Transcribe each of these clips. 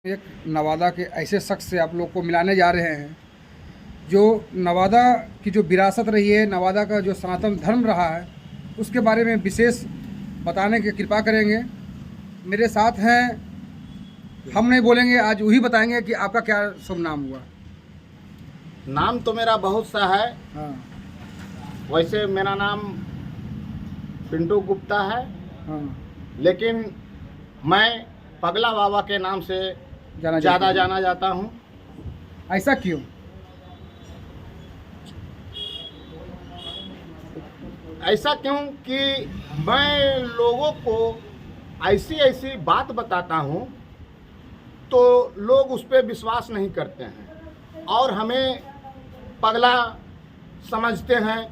एक नवादा के ऐसे शख्स से आप लोग को मिलाने जा रहे हैं जो नवादा की जो विरासत रही है, नवादा का जो सनातन धर्म रहा है, उसके बारे में विशेष बताने की कृपा करेंगे। मेरे साथ हैं, हम नहीं बोलेंगे, आज वही बताएंगे कि आपका क्या शुभ नाम हुआ। नाम तो मेरा बहुत सा है। हाँ वैसे मेरा नाम पिंटू गुप्ता है, हाँ, लेकिन मैं पगला बाबा के नाम से ज़्यादा जाना जाता हूँ। ऐसा क्यों? ऐसा क्यों कि मैं लोगों को ऐसी ऐसी बात बताता हूँ तो लोग उस पर विश्वास नहीं करते हैं और हमें पगला समझते हैं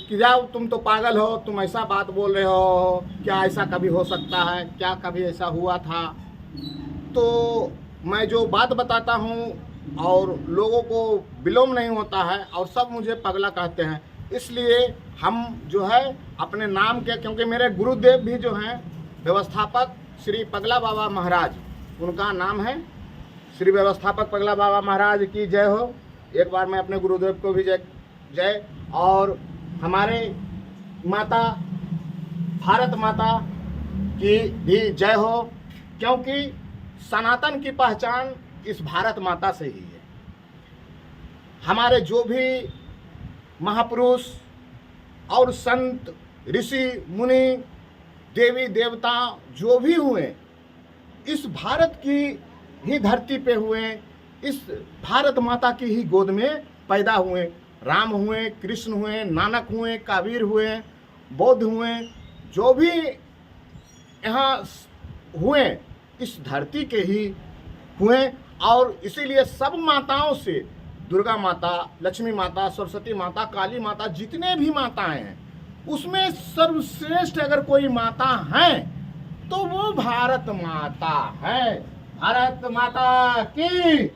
कि जाओ तुम तो पागल हो, तुम ऐसा बात बोल रहे हो, क्या ऐसा कभी हो सकता है, क्या कभी ऐसा हुआ था। तो मैं जो बात बताता हूँ और लोगों को विलोम नहीं होता है और सब मुझे पगला कहते हैं, इसलिए हम जो है अपने नाम के, क्योंकि मेरे गुरुदेव भी जो हैं व्यवस्थापक श्री पगला बाबा महाराज, उनका नाम है श्री व्यवस्थापक पगला बाबा महाराज की जय हो। एक बार मैं अपने गुरुदेव को भी जय जय, और हमारे माता भारत माता की भी जय हो, क्योंकि सनातन की पहचान इस भारत माता से ही है। हमारे जो भी महापुरुष और संत ऋषि मुनि देवी देवता जो भी हुए, इस भारत की ही धरती पे हुए, इस भारत माता की ही गोद में पैदा हुए। राम हुए, कृष्ण हुए, नानक हुए, कबीर हुए, बौद्ध हुए, जो भी यहाँ हुए इस धरती के ही हुए। और इसीलिए सब माताओं से, दुर्गा माता, लक्ष्मी माता, सरस्वती माता, काली माता, जितने भी माताएं हैं उसमें सर्वश्रेष्ठ अगर कोई माता है तो वो भारत माता है। भारत माता की।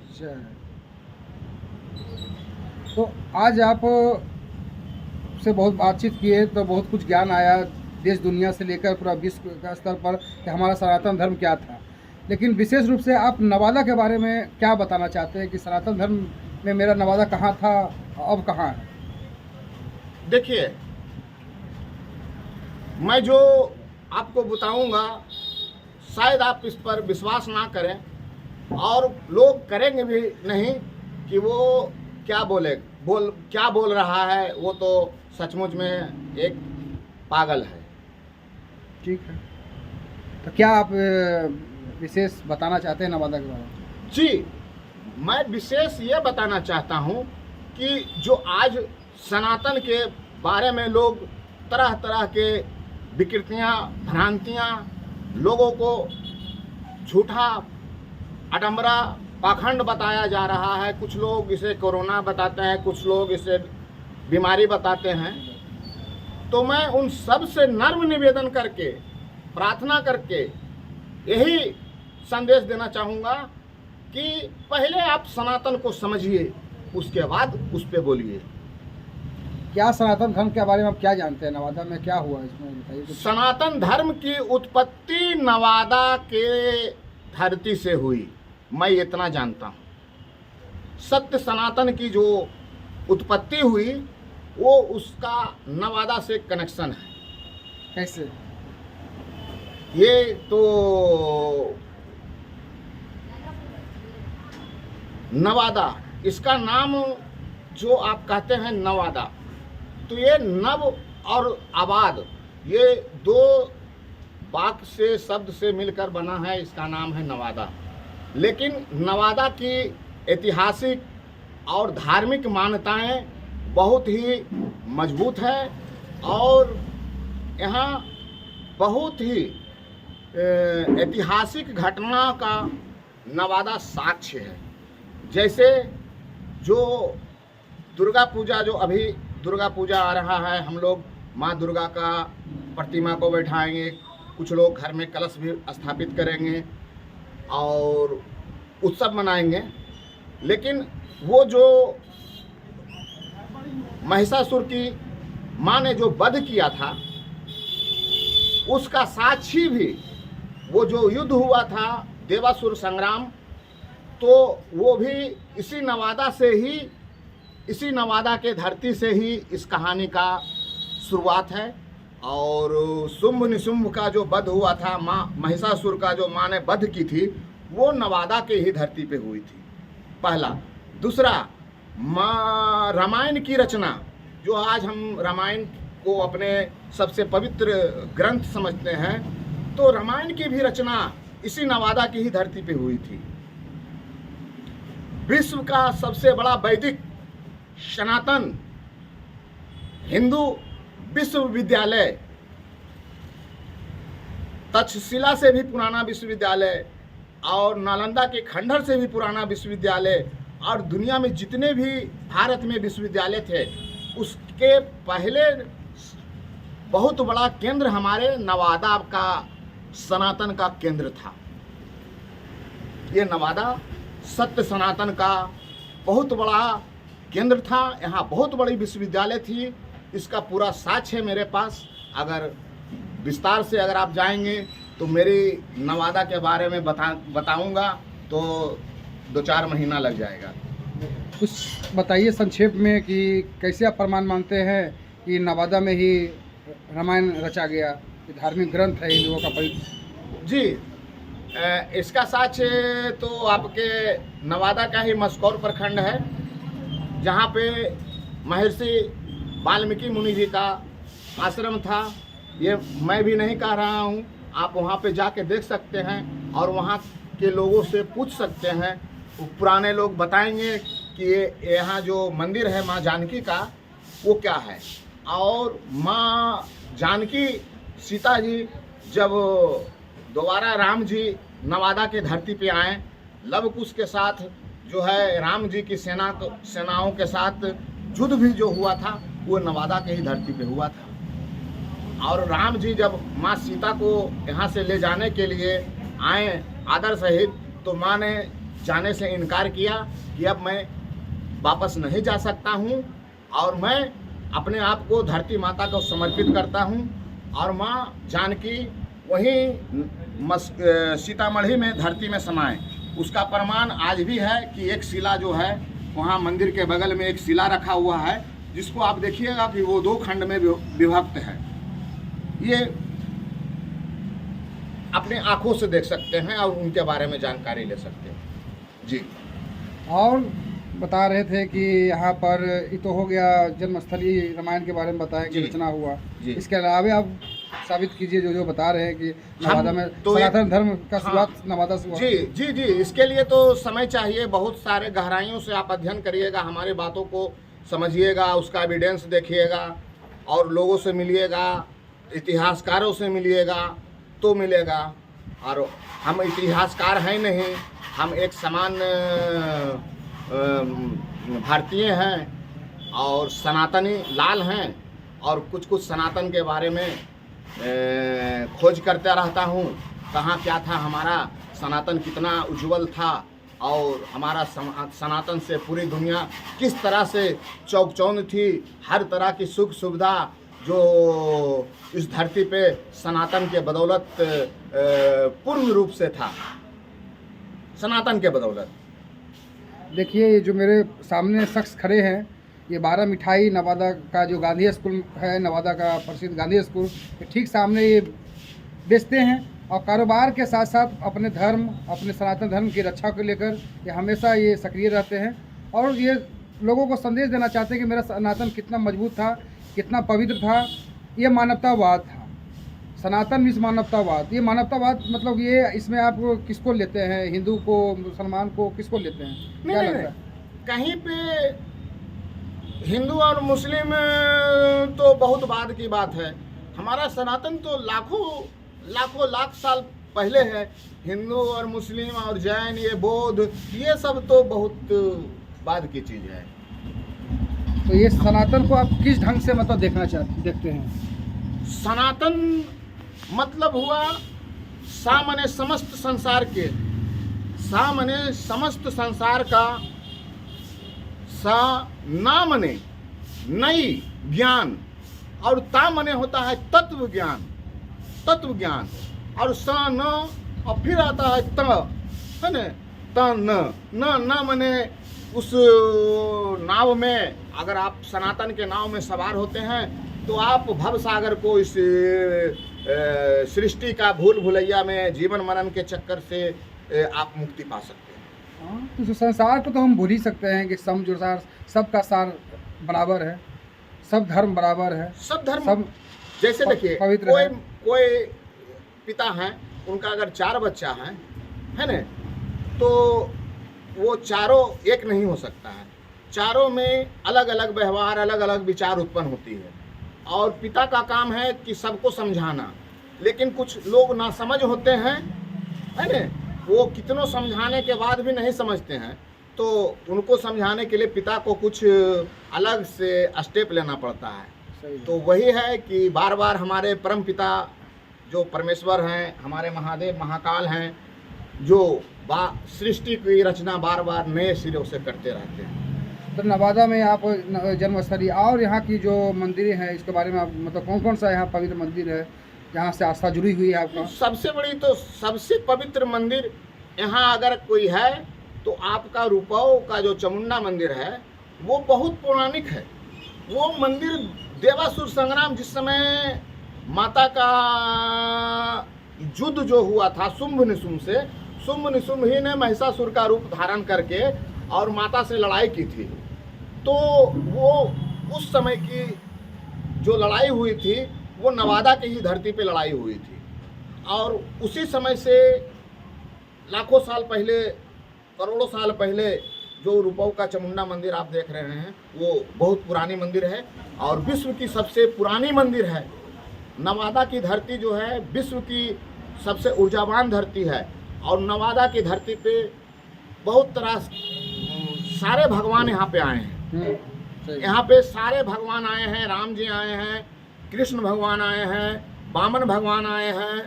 तो आज आप से बहुत बातचीत किए तो बहुत कुछ ज्ञान आया, देश दुनिया से लेकर पूरा विश्व का स्तर पर कि हमारा सनातन धर्म क्या था। लेकिन विशेष रूप से आप नवादा के बारे में क्या बताना चाहते हैं कि सनातन धर्म में मेरा नवादा कहाँ था, अब कहाँ है? देखिए, मैं जो आपको बताऊंगा शायद आप इस पर विश्वास ना करें और लोग करेंगे भी नहीं कि वो क्या क्या बोल रहा है, वो तो सचमुच में एक पागल है। ठीक है, तो क्या आप विशेष बताना चाहते हैं नवादा के बारे में? जी, मैं विशेष ये बताना चाहता हूँ कि जो आज सनातन के बारे में लोग तरह तरह के विकृतियाँ, भ्रांतियाँ, लोगों को झूठा आडंबरा पाखंड बताया जा रहा है। कुछ लोग इसे कोरोना बताते हैं, कुछ लोग इसे बीमारी बताते हैं। तो मैं उन सब से नर्म निवेदन करके, प्रार्थना करके यही संदेश देना चाहूँगा कि पहले आप सनातन को समझिए, उसके बाद उस पर बोलिए। क्या सनातन धर्म के बारे में आप क्या जानते हैं? नवादा में क्या हुआ इसमें बताइए। सनातन धर्म की उत्पत्ति नवादा के धरती से हुई, मैं इतना जानता हूँ। सत्य सनातन की जो उत्पत्ति हुई वो उसका नवादा से कनेक्शन है। कैसे? ये तो नवादा, इसका नाम जो आप कहते हैं नवादा, तो ये नव और आबाद, ये दो वाक्य से, शब्द से मिलकर बना है, इसका नाम है नवादा। लेकिन नवादा की ऐतिहासिक और धार्मिक मान्यताएं बहुत ही मजबूत है और यहाँ बहुत ही ऐतिहासिक घटना का नवादा साक्ष्य है। जैसे जो दुर्गा पूजा, जो अभी दुर्गा पूजा आ रहा है, हम लोग माँ दुर्गा का प्रतिमा को बैठाएंगे, कुछ लोग घर में कलश भी स्थापित करेंगे और उत्सव मनाएंगे। लेकिन वो जो महिषासुर की माँ ने जो वध किया था, उसका साक्षी भी वो जो युद्ध हुआ था देवासुर संग्राम, तो वो भी इसी नवादा से ही, इसी नवादा के धरती से ही इस कहानी का शुरुआत है। और शुंभ निशुंभ का जो वध हुआ था, माँ महिषासुर का जो माँ ने वध की थी, वो नवादा के ही धरती पे हुई थी, पहला। दूसरा, माँ रामायण की रचना, जो आज हम रामायण को अपने सबसे पवित्र ग्रंथ समझते हैं, तो रामायण की भी रचना इसी नवादा की ही धरती पे हुई थी। विश्व का सबसे बड़ा वैदिक सनातन हिंदू विश्वविद्यालय, तक्षशिला से भी पुराना विश्वविद्यालय और नालंदा के खंडहर से भी पुराना विश्वविद्यालय, और दुनिया में जितने भी भारत में विश्वविद्यालय थे, उसके पहले बहुत बड़ा केंद्र हमारे नवादा का सनातन का केंद्र था। ये नवादा सत्य सनातन का बहुत बड़ा केंद्र था। यहाँ बहुत बड़ी विश्वविद्यालय थी। इसका पूरा साक्ष्य है मेरे पास। अगर विस्तार से अगर आप जाएंगे तो मेरी नवादा के बारे में बताऊंगा तो 2-4 महीना लग जाएगा। कुछ बताइए संक्षेप में कि कैसे आप प्रमाण मानते हैं कि नवादा में ही रामायण रचा गया, ये धार्मिक ग्रंथ है हिंदुओं का पवित्र। जी, इसका साक्ष्य तो आपके नवादा का ही मस्कौर प्रखंड है, जहाँ पे महर्षि वाल्मीकि मुनि जी का आश्रम था। ये मैं भी नहीं कह रहा हूँ, आप वहाँ पे जाके देख सकते हैं और वहाँ के लोगों से पूछ सकते हैं। वो पुराने लोग बताएंगे कि ये यहाँ जो मंदिर है माँ जानकी का, वो क्या है। और माँ जानकी, सीता जी जब दोबारा राम जी नवादा के धरती पे आए, लव कुश के साथ जो है राम जी की सेनाओं के साथ युद्ध भी जो हुआ था, वो नवादा के ही धरती पे हुआ था। और राम जी जब माँ सीता को यहाँ से ले जाने के लिए आए आदर सहित, तो माँ ने जाने से इनकार किया कि अब मैं वापस नहीं जा सकता हूँ और मैं अपने आप को धरती माता को समर्पित करता हूँ। और माँ जानकी वहीं सीतामढ़ी में धरती में समाए। उसका प्रमाण आज भी है कि एक शिला जो है वहाँ मंदिर के बगल में एक शिला रखा हुआ है, जिसको आप देखिएगा कि वो 2 खंड में विभक्त है। ये अपने आंखों से देख सकते हैं और उनके बारे में जानकारी ले सकते हैं। जी, और बता रहे थे कि यहाँ पर ये तो हो गया जन्मस्थली रामायण के बारे में बताया कि रचना हुआ। इसके अलावा आप साबित कीजिए जो बता रहे हैं कि नवादा में तो सनातन धर्म का शुरुआत नवादा से हुआ। जी, इसके लिए तो समय चाहिए, बहुत सारे गहराइयों से आप अध्ययन करिएगा, हमारी बातों को समझिएगा, उसका एविडेंस देखिएगा और लोगों से मिलिएगा, इतिहासकारों से मिलिएगा तो मिलेगा। और हम इतिहासकार हैं नहीं, हम एक समान भारतीय हैं और सनातनी लाल हैं, और कुछ सनातन के बारे में खोज करता रहता हूँ। कहाँ क्या था हमारा सनातन, कितना उज्जवल था, और हमारा सनातन से पूरी दुनिया किस तरह से चौकचौंध थी। हर तरह की सुख सुविधा जो इस धरती पे सनातन के बदौलत पूर्ण रूप से था, सनातन के बदौलत। देखिए, ये जो मेरे सामने शख्स खड़े हैं, ये 12 मिठाई नवादा का जो गांधी स्कूल है, नवादा का प्रसिद्ध गांधी स्कूल के ठीक सामने ये बेचते हैं, और कारोबार के साथ साथ अपने धर्म, अपने सनातन धर्म की रक्षा को लेकर ये हमेशा ये सक्रिय रहते हैं। और ये लोगों को संदेश देना चाहते हैं कि मेरा सनातन कितना मजबूत था, कितना पवित्र था। ये मानवतावाद था, सनातन मीन्स मानवतावाद। ये मानवतावाद मतलब ये, इसमें आप किसको लेते हैं, हिंदू को, मुसलमान को, किसको लेते हैं? क्या लगता है? कहीं पे हिंदू और मुस्लिम तो बहुत बाद की बात है। हमारा सनातन तो लाखों लाख साल पहले है। हिंदू और मुस्लिम और जैन, ये बौद्ध, ये सब तो बहुत बाद की चीज़ है। तो ये सनातन को आप किस ढंग से मतलब देखते हैं? सनातन मतलब हुआ सामने समस्त संसार के, सामने समस्त संसार का, सा ना मने नई ज्ञान, और ता मने होता है तत्व ज्ञान, और सा न, और फिर आता है त, है न, न न न मने उस नाव में अगर आप सनातन के नाव में सवार होते हैं तो आप भव सागर को इस सृष्टि का भूल भुलैया में जीवन मरण के चक्कर से आप मुक्ति पा सकते हैं। हाँ, तो संसार को तो हम भूल ही सकते हैं कि समझदार सबका सार बराबर है, सब धर्म बराबर है, सब धर्म सब जैसे देखिए पवित्र कोई है। कोई पिता हैं, उनका अगर 4 बच्चा है ना, तो वो चारों एक नहीं हो सकता है। चारों में अलग अलग व्यवहार, अलग अलग विचार उत्पन्न होती है और पिता का काम है कि सबको समझाना, लेकिन कुछ लोग नासमझ होते हैं, है ना, वो कितनों समझाने के बाद भी नहीं समझते हैं, तो उनको समझाने के लिए पिता को कुछ अलग से स्टेप लेना पड़ता है। सही तो वही है कि बार बार हमारे परम पिता जो परमेश्वर हैं, हमारे महादेव महाकाल हैं, जो सृष्टि की रचना बार बार नए सिरों से करते रहते हैं। तो नवादा में आप जन्मस्थली और यहाँ की जो मंदिरें हैं इसके बारे में आप मतलब कौन कौन सा यहाँ पवित्र मंदिर है जहाँ से आस्था जुड़ी हुई है आपका? सबसे बड़ी तो सबसे पवित्र मंदिर यहाँ अगर कोई है तो आपका रूपाओं का जो चामुंडा मंदिर है वो बहुत पौराणिक है। वो मंदिर देवासुर संग्राम जिस समय माता का युद्ध जो हुआ था शुंभ निशुंभ से, शुंभ निशुंभ ही ने महिषासुर का रूप धारण करके और माता से लड़ाई की थी। तो वो उस समय की जो लड़ाई हुई थी वो नवादा की ही धरती पे लड़ाई हुई थी और उसी समय से लाखों साल पहले, करोड़ों साल पहले जो रूपाऊ का चामुंडा मंदिर आप देख रहे हैं वो बहुत पुरानी मंदिर है और विश्व की सबसे पुरानी मंदिर है। नवादा की धरती जो है विश्व की सबसे ऊर्जावान धरती है और नवादा की धरती पे बहुत तरह सारे भगवान यहाँ पे आए हैं। यहाँ पे सारे भगवान आए हैं, राम जी आए हैं, कृष्ण भगवान आए हैं, वामन भगवान आए हैं,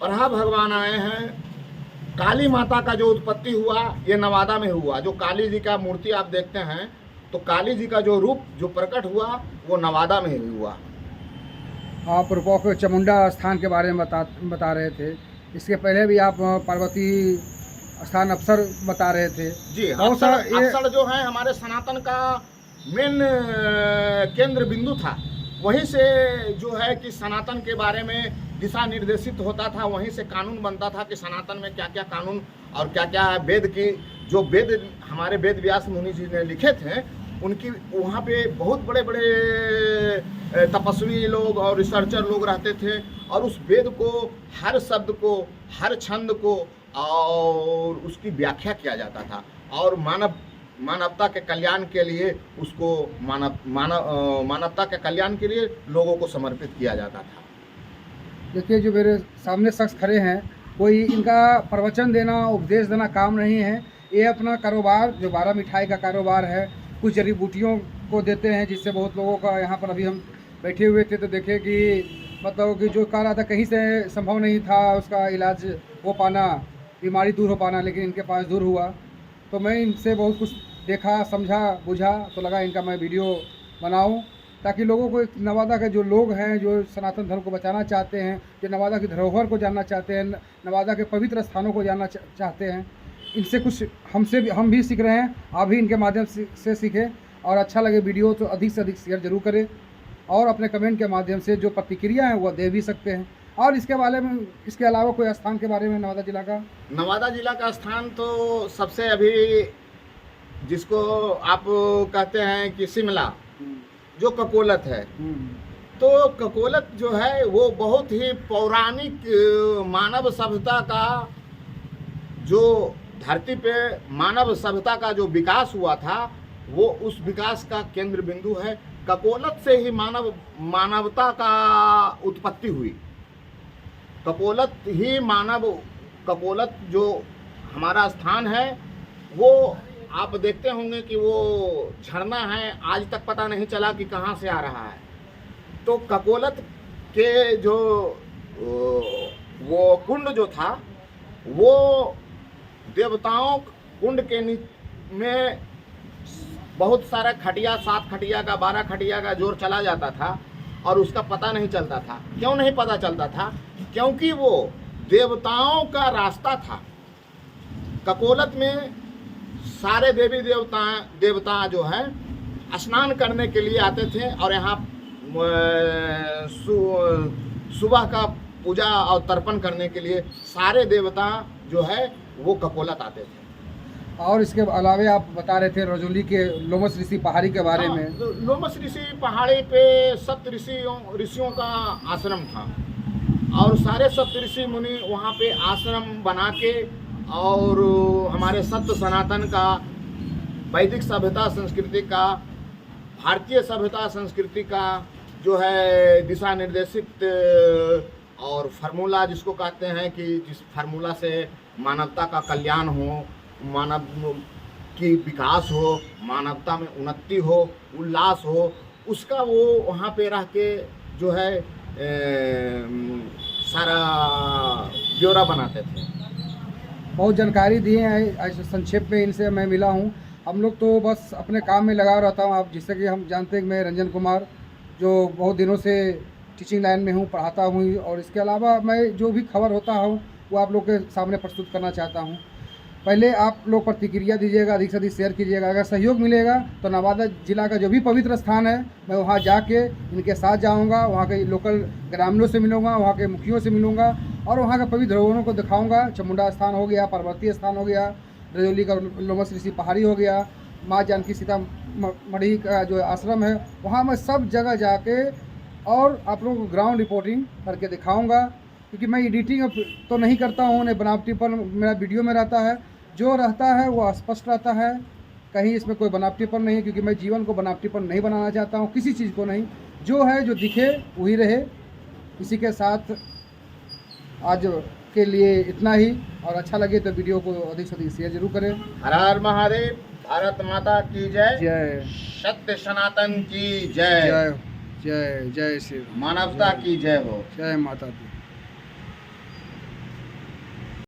बरहा भगवान आए हैं। काली माता का जो उत्पत्ति हुआ ये नवादा में हुआ। जो काली जी का मूर्ति आप देखते हैं तो काली जी का जो रूप जो प्रकट हुआ वो नवादा में ही हुआ। आप रूपाओं के चामुंडा स्थान के बारे में बता रहे थे, इसके पहले भी आप पार्वती स्थान अवसर बता रहे थे। जी, बहुत सारा अवसर जो है हमारे सनातन का मेन केंद्र बिंदु था। वहीं से जो है कि सनातन के बारे में दिशा निर्देशित होता था, वहीं से कानून बनता था कि सनातन में क्या क्या कानून और क्या क्या है। वेद की जो वेद हमारे वेद व्यास मुनि जी ने लिखे थे उनकी वहाँ पे बहुत बड़े बड़े तपस्वी लोग और रिसर्चर लोग रहते थे और उस वेद को हर शब्द को, हर छंद को और उसकी व्याख्या किया जाता था और मानवता के कल्याण के लिए उसको मानवता के कल्याण के लिए लोगों को समर्पित किया जाता था। देखिए जो मेरे सामने शख्स खड़े हैं, कोई इनका प्रवचन देना, उपदेश देना काम नहीं है। ये अपना कारोबार जो 12 मिठाई का कारोबार है, कुछ जड़ी बूटियों को देते हैं जिससे बहुत लोगों का यहाँ पर अभी हम बैठे हुए थे तो देखे कि मतलब कि जो कह रहा था कहीं से संभव नहीं था उसका इलाज हो पाना, बीमारी दूर हो पाना, लेकिन इनके पास दूर हुआ। तो मैं इनसे बहुत कुछ देखा, समझा, बुझा, तो लगा इनका मैं वीडियो बनाऊं ताकि लोगों को, नवादा के जो लोग हैं जो सनातन धर्म को बचाना चाहते हैं, जो नवादा की धरोहर को जानना चाहते हैं, नवादा के पवित्र स्थानों को जानना चाहते हैं, इनसे कुछ हम भी सीख रहे हैं। आप भी इनके माध्यम से सीखें और अच्छा लगे वीडियो तो अधिक से अधिक शेयर जरूर करें और अपने कमेंट के माध्यम से जो प्रतिक्रिया है वो दे भी सकते हैं। और इसके बारे में, इसके अलावा कोई स्थान के बारे में नवादा जिला का स्थान तो सबसे अभी जिसको आप कहते हैं कि शिमला, जो ककोलत है, तो ककोलत जो है वो बहुत ही पौराणिक मानव सभ्यता का, जो धरती पे मानव सभ्यता का जो विकास हुआ था वो उस विकास का केंद्र बिंदु है। ककोलत से ही मानवता का उत्पत्ति हुई। ककोलत जो हमारा स्थान है वो आप देखते होंगे कि वो झरना है, आज तक पता नहीं चला कि कहाँ से आ रहा है। तो ककोलत के जो वो कुंड जो था वो देवताओं कुंड के में बहुत सारा खटिया, 7 खटिया का, 12 खटिया का जोर चला जाता था और उसका पता नहीं चलता था। क्यों नहीं पता चलता था? क्योंकि वो देवताओं का रास्ता था। ककोलत में सारे देवी देवता जो है स्नान करने के लिए आते थे और यहाँ सुबह का पूजा और तर्पण करने के लिए सारे देवता जो है वो ककोलत आते थे। और इसके अलावा आप बता रहे थे रजौली के लोमस ऋषि पहाड़ी के बारे में। तो लोमस ऋषि पहाड़ी पे सप्त ऋषियों का आश्रम था और सारे सप्त ऋषि मुनि वहाँ पे आश्रम बना के और हमारे सत्य सनातन का, वैदिक सभ्यता संस्कृति का, भारतीय सभ्यता संस्कृति का जो है दिशा निर्देशित और फार्मूला जिसको कहते हैं कि जिस फार्मूला से मानवता का कल्याण हो, मानव की विकास हो, मानवता में उन्नति हो, उल्लास हो, उसका वो वहाँ पे रह के जो है सारा ब्यौरा बनाते थे। बहुत जानकारी दी है। ऐसे संक्षेप में इनसे मैं मिला हूँ। हम लोग तो बस अपने काम में लगा रहता हूँ। आप जिससे कि हम जानते हैं कि मैं रंजन कुमार जो बहुत दिनों से टीचिंग लाइन में हूँ, पढ़ाता हूँ और इसके अलावा मैं जो भी खबर होता हूँ वो आप लोग के सामने प्रस्तुत करना चाहता हूँ। पहले आप लोग प्रतिक्रिया दीजिएगा, अधिक से अधिक शेयर कीजिएगा। अगर सहयोग मिलेगा तो नवादा जिला का जो भी पवित्र स्थान है मैं वहाँ जाके इनके साथ जाऊँगा, वहाँ के लोकल ग्रामीणों से मिलूँगा, वहाँ के मुखियों से मिलूँगा और वहाँ के पवित्र धरोहरों को दिखाऊँगा। चामुंडा स्थान हो गया, पर्वतीय स्थान हो गया, रजौली का लोमस ऋषि पहाड़ी हो गया, माँ जानकी सीता मढ़ी का जो आश्रम है, वहाँ मैं सब जगह जाके और आप लोगों को ग्राउंड रिपोर्टिंग करके दिखाऊँगा। क्योंकि मैं एडिटिंग तो नहीं करता हूँ, नहीं बनावटीपन मेरा वीडियो में रहता है। जो रहता है वो स्पष्ट रहता है, कहीं इसमें कोई बनावटीपन नहीं है। क्योंकि मैं जीवन को बनावटीपन नहीं बनाना चाहता हूँ, किसी चीज़ को नहीं। जो है जो दिखे वही रहे। इसी के साथ आज के लिए इतना ही, और अच्छा लगे तो वीडियो को अधिक से अधिक शेयर जरूर करें। हर हर महादेव, भारत माता की जय, जय सत्य सनातन की जय, जय जय जय श्री राम। मानवता की जय हो। जय माता दी।